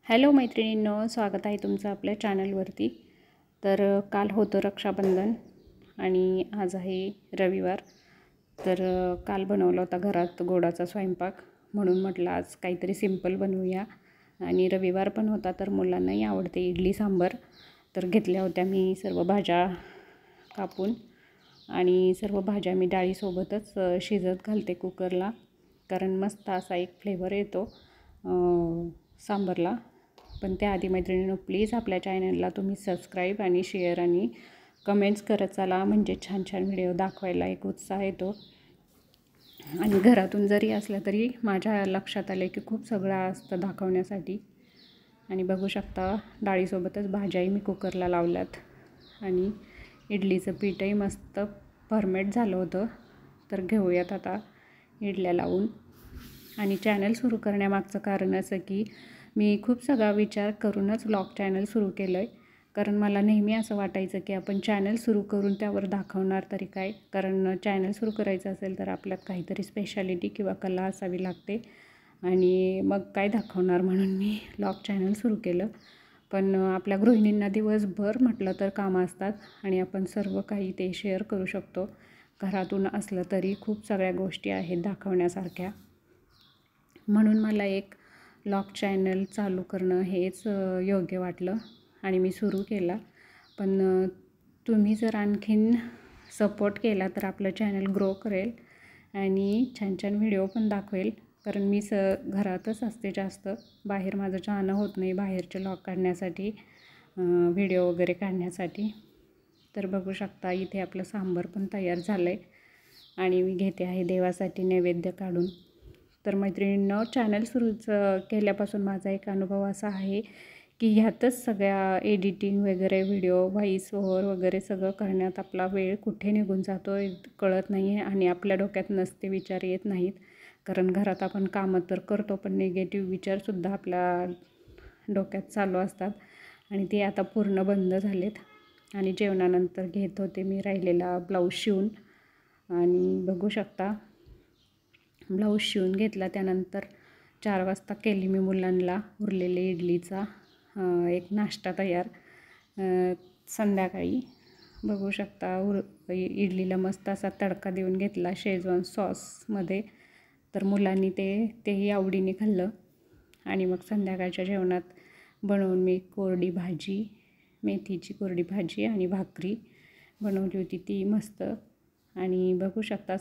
Hello मैत्रिणींनो, स्वागत आहे तुमचं आपल्या चॅनलवरती। तर काल होतं रक्षाबंधन आणि आज आहे रविवार। तर काल बनवला होता घरात गोडाचा स्वयंपाक, म्हणून म्हटलं आज काहीतरी सिंपल बनवूया। आणि रविवार पण होता तर मुलांनाही आवडते इडली सांबार। तर घेतल्या होत्या मी सर्व भाज्या कापून आणि सर्व भाज्या मी डाळीसोबतच शिजत घालते कुकरला, कारण मस्त असा एक फ्लेवर येतो सांबारला। पण त्याआधी मैत्रिणींनो, प्लीज आपल्या चॅनलला तुम्ही सबस्क्राईब आणि शेअर आणि कमेंट्स करत चला, म्हणजे छान छान व्हिडिओ दाखवायला एक उत्साह येतो। आणि घरातून जरी असलं तरी माझ्या लक्षात आले की खूप सगळं असतं दाखवण्यासाठी। आणि बघू शकता डाळीसोबतच भाज्याही मी कुकरला लावल्यात आणि इडलीचं पीठही मस्त फर्मेट झालं होतं। तर घेऊयात आता इडल्या लावून। आणि चॅनल सुरू करण्यामागचं कारण असं की मी खूप सगळा विचार करूनच व्लॉग चॅनल सुरू केलं आहे, कारण मला नेहमी असं वाटायचं की आपण चॅनल सुरू करून त्यावर दाखवणार तरी काय, कारण चॅनल सुरू करायचं असेल तर आपल्यात काहीतरी स्पेशालिटी किंवा कला असावी लागते आणि मग काय दाखवणार, म्हणून मी व्लॉग चॅनल सुरू केलं। पण आपल्या गृहिणींना दिवसभर म्हटलं तर कामं असतात आणि आपण सर्व काही ते शेअर करू शकतो। घरातून असलं तरी खूप सगळ्या गोष्टी आहेत दाखवण्यासारख्या, म्हणून मला एक व्लॉग चॅनल चालू करणं हेच योग्य वाटलं आणि मी सुरू केला। पण तुम्ही जर आणखीन सपोर्ट केला तर आपलं चॅनल ग्रो करेल आणि छान छान व्हिडिओ पण दाखवेल, कारण मी घरातच असते जास्त, बाहेर माझं जाणं होत नाही बाहेरचे व्लॉग काढण्यासाठी, व्हिडिओ वगैरे काढण्यासाठी। तर बघू शकता इथे आपलं सांबार पण तयार झालं आहे आणि मी घेते आहे देवासाठी नैवेद्य काढून। तर मैत्रिणींनो, चॅनल सुरू केल्यापासून माझा एक अनुभव असा आहे की ह्यातच सगळ्या एडिटिंग वगैरे, व्हिडिओ व्हॉईस ओव्हर वगैरे सगळं करण्यात आपला वेळ कुठे निघून जातो कळत नाही आहे आणि आपल्या डोक्यात नसते विचार येत नाहीत, कारण घरात आपण कामं तर करतो पण निगेटिव्ह विचारसुद्धा आपल्या डोक्यात चालू असतात आणि ते आता पूर्ण बंद झालेत। आणि जेवणानंतर घेत होते मी राहिलेला ब्लाऊज शिवून आणि बघू शकता ब्लाऊज शिवून घेतला। त्यानंतर 4 वाजता केली मी मुलांना उरलेले इडलीचा एक नाश्ता तयार। संध्याकाळी बघू शकता इडलीला मस्त असा तडका देऊन घेतला शेजवान सॉसमध्ये, तर मुलांनी तेही आवडीने खाल्लं। आणि मग संध्याकाळच्या जेवणात बनवून मी कोरडी भाजी, मेथीची कोरडी भाजी आणि भाकरी बनवली होती ती मस्त। आणि बघू शकता